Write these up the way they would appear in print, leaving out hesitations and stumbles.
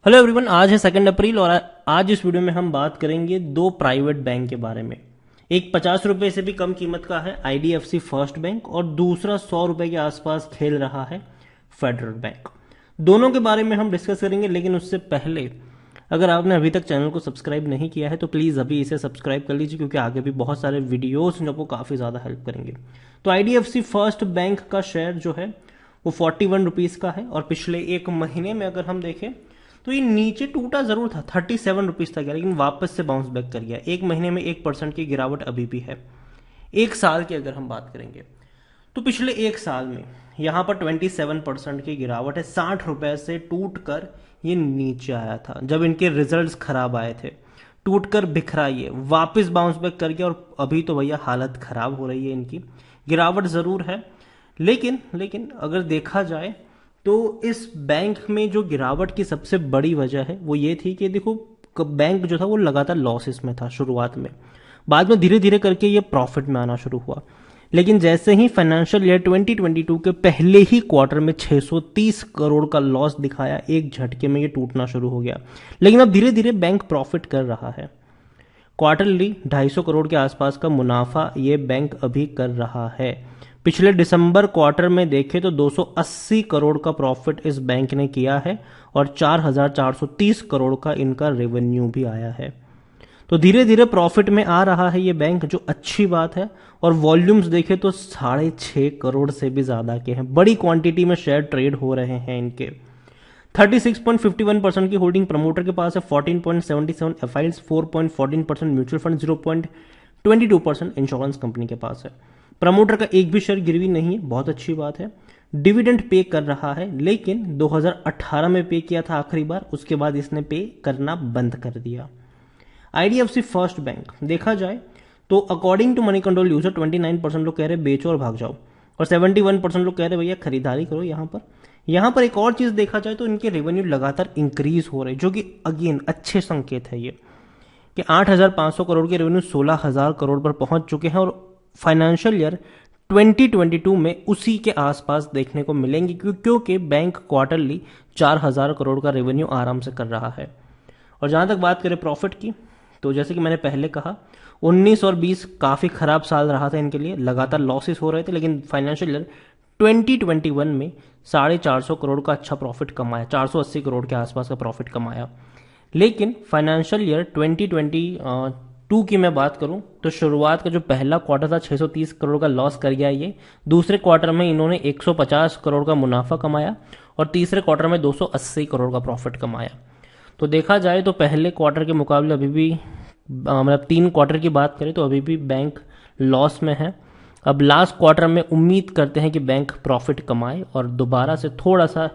Hello everyone, आज है 2 अप्रैल और आज इस वीडियो में हम बात करेंगे दो प्राइवेट बैंक के बारे में। एक 50 रुपए से भी कम कीमत का है आईडीएफसी फर्स्ट बैंक और दूसरा 100 रुपए के आसपास खेल रहा है फेडरल बैंक। दोनों के बारे में हम डिस्कस करेंगे, लेकिन उससे पहले अगर आपने अभी तक चैनल को सब्सक्राइब नहीं किया है तो प्लीज़ अभी इसे सब्सक्राइब कर लीजिए, क्योंकि आगे भी बहुत सारे वीडियोस जो आपको काफ़ी ज़्यादा हेल्प करेंगे। तो आईडीएफसी फर्स्ट बैंक का शेयर जो है वो 41 रुपीज़ का है और पिछले एक महीने में अगर हम देखें तो ये नीचे टूटा जरूर था, 37 रुपीज तक गया, लेकिन वापस से बाउंस बैक कर गया। एक महीने में 1% की गिरावट अभी भी है। एक साल की अगर हम बात करेंगे तो पिछले एक साल में यहां पर 27% की गिरावट है। 60 रुपए से टूट कर ये नीचे आया था जब इनके रिजल्ट्स खराब आए थे, टूट कर बिखरा ये, वापस बाउंस बैक कर गया और अभी तो भैया हालत खराब हो रही है इनकी। गिरावट जरूर है, लेकिन अगर देखा जाए तो इस बैंक में जो गिरावट की सबसे बड़ी वजह है वो ये थी कि देखो, बैंक जो था वो लगातार लॉसेस में था शुरुआत में, बाद में धीरे धीरे करके ये प्रॉफिट में आना शुरू हुआ। लेकिन जैसे ही फाइनेंशियल ईयर 2022 के पहले ही क्वार्टर में 630 करोड़ का लॉस दिखाया, एक झटके में ये टूटना शुरू हो गया। लेकिन अब धीरे धीरे बैंक प्रॉफिट कर रहा है। क्वार्टरली 250 करोड़ के आसपास का मुनाफा ये बैंक अभी कर रहा है। पिछले दिसंबर क्वार्टर में देखें तो 280 करोड़ का प्रॉफिट इस बैंक ने किया है और 4,430 करोड़ का इनका रेवेन्यू भी आया है। तो धीरे धीरे प्रॉफिट में आ रहा है ये बैंक, जो अच्छी बात है। और वॉल्यूम्स देखें तो 6.5 करोड़ से भी ज्यादा के हैं। बड़ी क्वांटिटी में शेयर ट्रेड हो रहे हैं इनके। 36.51% की होल्डिंग प्रमोटर के पास है, 14.77 एफआईएल्स, 4.14% म्यूचुअल फंड, 0.22% इंश्योरेंस कंपनी के पास है। प्रमोटर का एक भी शेयर गिरवी नहीं है, बहुत अच्छी बात है। डिविडेंड पे कर रहा है, लेकिन 2018 में पे किया था आखिरी बार, उसके बाद इसने पे करना बंद कर दिया। आईडीएफसी फर्स्ट बैंक देखा जाए तो according to Moneycontrol user 29% लोग कह रहे बेचो और भाग जाओ और 71% लोग कह रहे भैया खरीदारी करो। यहां पर एक और चीज देखा जाए तो इनके रेवेन्यू लगातार इंक्रीज हो रहे, जो कि अगेन अच्छे संकेत है ये कि 8,500 करोड़ के रेवेन्यू 16,000 करोड़ पर पहुंच चुके हैं और फाइनेंशियल ईयर 2022 में उसी के आसपास देखने को मिलेंगे, क्योंकि बैंक क्वार्टरली 4,000 करोड़ का रेवेन्यू आराम से कर रहा है। और जहां तक बात करें प्रॉफिट की, तो जैसे कि मैंने पहले कहा 19 और 20 काफी खराब साल रहा था इनके लिए, लगातार लॉसेस हो रहे थे। लेकिन फाइनेंशियल ईयर 2021 में 450 करोड़ का अच्छा प्रॉफिट कमाया, 480 करोड़ के आसपास का प्रॉफिट कमाया। लेकिन फाइनेंशियल ईयर 2022 की मैं बात करूं तो शुरुआत का जो पहला क्वार्टर था 630 करोड़ का लॉस कर गया ये। दूसरे क्वार्टर में इन्होंने 150 करोड़ का मुनाफा कमाया और तीसरे क्वार्टर में 280 करोड़ का प्रॉफिट कमाया। तो देखा जाए तो पहले क्वार्टर के मुकाबले अभी भी मतलब 3 क्वार्टर की बात करें तो अभी भी बैंक लॉस में है। अब लास्ट क्वार्टर में उम्मीद करते हैं कि बैंक प्रॉफिट कमाए और दोबारा से थोड़ा सा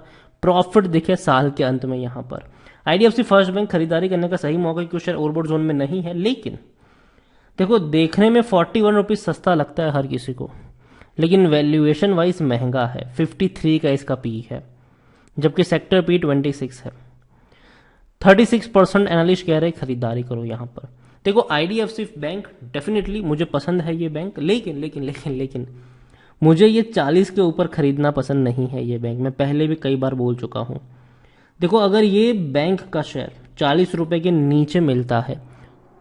प्रॉफिट दिखे साल के अंत में। यहां पर आईडीएफसी फर्स्ट बैंक खरीदारी करने का सही मौका, क्योंकि शेयर ओवरबॉट जोन में नहीं है। लेकिन देखो, देखने में 41 रुपीज सस्ता लगता है हर किसी को, लेकिन वैल्यूएशन वाइज महंगा है। 53 का इसका पी है, जबकि सेक्टर पी 26 है। 36% एनालिस्ट कह रहे खरीदारी करो यहां पर। देखो, आईडीएफसी बैंक डेफिनेटली मुझे पसंद है ये बैंक, लेकिन मुझे ये 40 के ऊपर खरीदना पसंद नहीं है ये बैंक। मैं पहले भी कई बार बोल चुका हूं। देखो, अगर ये बैंक का शेयर 40 रुपए के नीचे मिलता है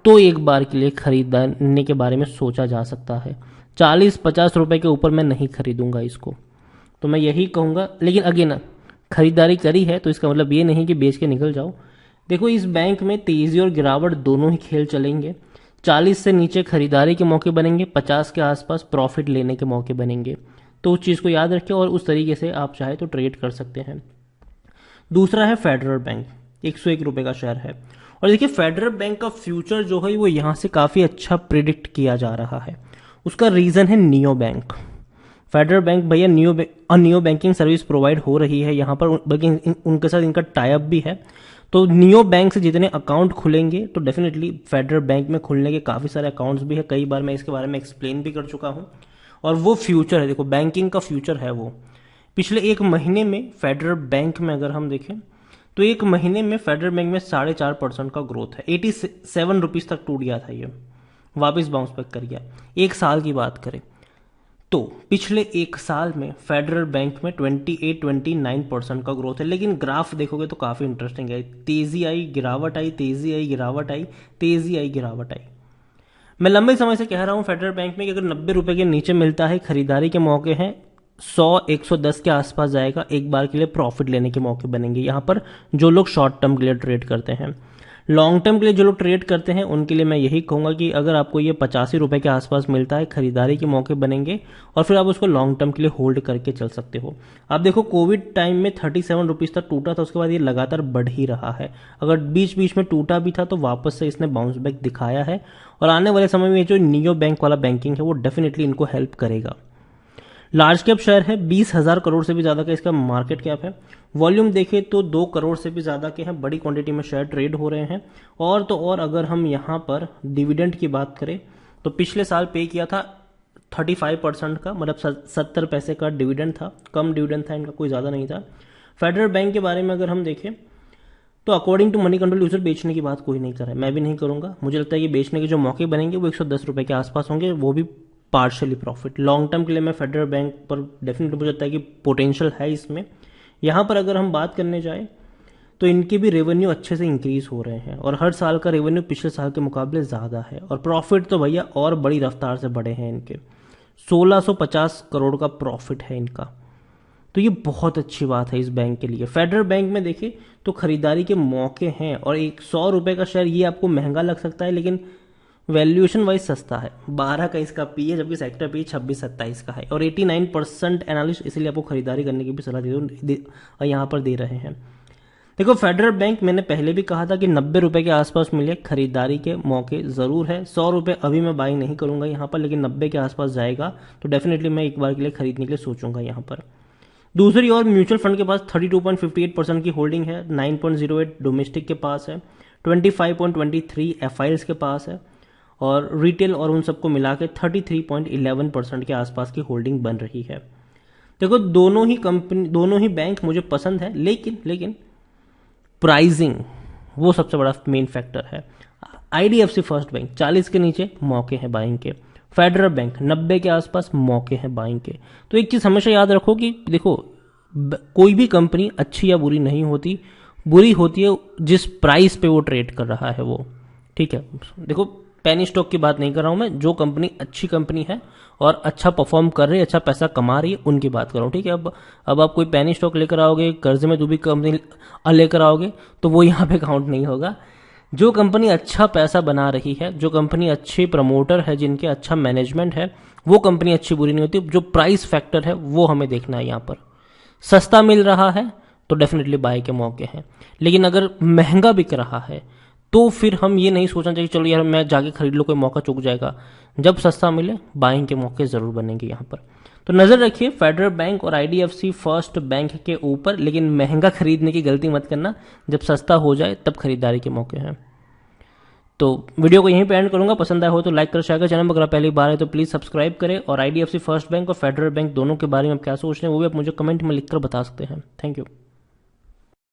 तो एक बार के लिए खरीदने के बारे में सोचा जा सकता है। 40-50 रुपए के ऊपर मैं नहीं खरीदूंगा इसको, तो मैं यही कहूंगा। लेकिन अगेन, खरीदारी करी है तो इसका मतलब ये नहीं कि बेच के निकल जाओ। देखो, इस बैंक में तेजी और गिरावट दोनों ही खेल चलेंगे। 40 से नीचे खरीदारी के मौके बनेंगे, 50 के आसपास प्रॉफिट लेने के मौके बनेंगे। तो उस चीज को याद रखें और उस तरीके से आप चाहे तो ट्रेड कर सकते हैं। दूसरा है फेडरल बैंक, 101 रुपए का शेयर है। और देखिए, फेडरल बैंक का फ्यूचर जो है वो यहां से काफी अच्छा प्रिडिक्ट किया जा रहा है। उसका रीजन है नियो बैंक। फेडरल बैंक भैया नियो बैंकिंग सर्विस प्रोवाइड हो रही है यहां पर, बल्कि उनके साथ इनका टाई अप भी है। तो नियो बैंक से जितने अकाउंट खुलेंगे तो डेफिनेटली फेडरल बैंक में खुलने के काफी सारे अकाउंट्स भी है। कई बार मैं इसके बारे में एक्सप्लेन भी कर चुका हूं। और वो फ्यूचर है, देखो बैंकिंग का फ्यूचर है वो। पिछले एक महीने में फेडरल बैंक में अगर हम देखें तो एक महीने में फेडरल बैंक में 4.5% का ग्रोथ है। 87 रुपीज तक टूट गया था ये, वापस बाउंस बैक कर गया। एक साल की बात करें तो पिछले एक साल में फेडरल बैंक में 28-29% का ग्रोथ है, लेकिन ग्राफ देखोगे तो काफ़ी इंटरेस्टिंग है। तेजी आई, गिरावट आई, तेजी आई, गिरावट आई, तेजी आई, गिरावट आई। मैं लंबे समय से कह रहा हूं फेडरल बैंक में कि अगर 90 रुपए के नीचे मिलता है, खरीदारी के मौके हैं। 100-110 के आसपास जाएगा, एक बार के लिए प्रॉफिट लेने के मौके बनेंगे यहां पर, जो लोग शॉर्ट टर्म के लिए ट्रेड करते हैं। लॉन्ग टर्म के लिए जो लोग ट्रेड करते हैं उनके लिए मैं यही कहूंगा कि अगर आपको ये 85 रुपए के आसपास मिलता है, खरीदारी के मौके बनेंगे और फिर आप उसको लॉन्ग टर्म के लिए होल्ड करके चल सकते हो। आप देखो कोविड टाइम में 37 रुपीज तक टूटा था, उसके बाद ये लगातार बढ़ ही रहा है। अगर बीच बीच में टूटा भी था तो वापस से इसने बाउंस बैक दिखाया है, और आने वाले समय में जो नियो बैंक वाला बैंकिंग है वो डेफिनेटली इनको हेल्प करेगा। लार्ज कैप शेयर है, 20,000 करोड़ से भी ज्यादा का इसका मार्केट कैप है। वॉल्यूम देखें तो 2 करोड़ से भी ज्यादा के हैं, बड़ी क्वांटिटी में शेयर ट्रेड हो रहे हैं। और तो और अगर हम यहां पर डिविडेंड की बात करें तो पिछले साल पे किया था 35% का, मतलब 70 पैसे का डिविडेंड था। कम डिविडेंड था इनका, कोई ज्यादा नहीं था। फेडरल बैंक के बारे में अगर हम देखें तो according to Moneycontrol user बेचने की बात कोई नहीं कर रहा है, मैं भी नहीं करूंगा। मुझे लगता है कि बेचने के जो मौके बनेंगे वो 110 रुपए के आसपास होंगे, वो भी पार्शियली प्रॉफिट। लॉन्ग टर्म के लिए मैं फेडरल बैंक पर डेफिनेटली मुझे लगता है कि पोटेंशियल है इसमें। यहां पर अगर हम बात करने जाए तो इनके भी रेवेन्यू अच्छे से इंक्रीज हो रहे हैं, और हर साल का रेवेन्यू पिछले साल के मुकाबले ज्यादा है, और प्रॉफिट तो भैया और बड़ी रफ्तार से बढ़े हैं इनके। 1650 करोड़ का प्रॉफिट है इनका, तो ये बहुत अच्छी बात है इस बैंक के लिए। फेडरल बैंक में देखिए तो खरीदारी के मौके हैं, और 100 रुपए का शेयर ये आपको महंगा लग सकता है, लेकिन वैल्यूएशन वाइज सस्ता है। 12 का इसका पी है, जबकि सेक्टर पी 26-27 का है, और 89% एनालिस्ट इसलिए आपको खरीदारी करने की भी सलाह और यहाँ पर दे रहे हैं। देखो फेडरल बैंक मैंने पहले भी कहा था कि 90 रुपए के आसपास मिले, खरीदारी के मौके जरूर है। 100 रुपए अभी मैं बाई नहीं करूंगा यहाँ पर, लेकिन 90 के आसपास जाएगा तो डेफिनेटली मैं एक बार के लिए खरीदने के लिए सोचूंगा यहाँ पर। दूसरी ओर म्यूचुअल फंड के पास 32.58% की होल्डिंग है, 9.08 डोमेस्टिक के पास है, 25.23 एफआईएल्स के पास है, और रिटेल और उन सबको मिला के 33.11% के आसपास की होल्डिंग बन रही है। देखो दोनों ही बैंक मुझे पसंद है, लेकिन प्राइसिंग वो सबसे बड़ा मेन फैक्टर है। आईडीएफसी फर्स्ट बैंक 40 के नीचे मौके हैं बाइंग के, फेडरल बैंक 90 के आसपास मौके हैं बाइंग के। तो एक चीज हमेशा याद रखो कि देखो कोई भी कंपनी अच्छी या बुरी नहीं होती, बुरी होती है जिस प्राइस पे वो ट्रेड कर रहा है वो, ठीक है। देखो पेनी स्टॉक की बात नहीं कर रहा हूं मैं, जो कंपनी अच्छी कंपनी है और अच्छा परफॉर्म कर रही है, अच्छा पैसा कमा रही है, उनकी बात कर रहा हूं, ठीक है। अब आप कोई पेनी स्टॉक लेकर आओगे, कर्ज में डूबी कंपनी लेकर आओगे तो वो यहाँ पे काउंट नहीं होगा। जो कंपनी अच्छा पैसा बना रही है, जो कंपनी अच्छे प्रमोटर है, जिनके अच्छा मैनेजमेंट है, वो कंपनी अच्छी बुरी नहीं होती। जो प्राइस फैक्टर है वो हमें देखना है यहाँ पर। सस्ता मिल रहा है तो डेफिनेटली बाय के मौके हैं, लेकिन अगर महंगा बिक रहा है तो फिर हम ये नहीं सोचना चाहिए चलो यार मैं जाके खरीद लो, कोई मौका चूक जाएगा। जब सस्ता मिले बाइंग के मौके जरूर बनेंगे यहाँ पर। तो नजर रखिए फेडरल बैंक और आईडीएफसी फर्स्ट बैंक के ऊपर, लेकिन महंगा खरीदने की गलती मत करना, जब सस्ता हो जाए तब खरीदारी के मौके हैं। तो वीडियो को यहीं पे एंड करूंगा। पसंद आया हो तो लाइक कर, शेयर कर, चैनल पर अगर पहली बार है तो प्लीज सब्सक्राइब करें, और आईडीएफसी फर्स्ट बैंक और फेडरल बैंक दोनों के बारे में आप क्या सोच रहे हैं वो भी आप मुझे कमेंट में लिखकर बता सकते हैं। Thank you.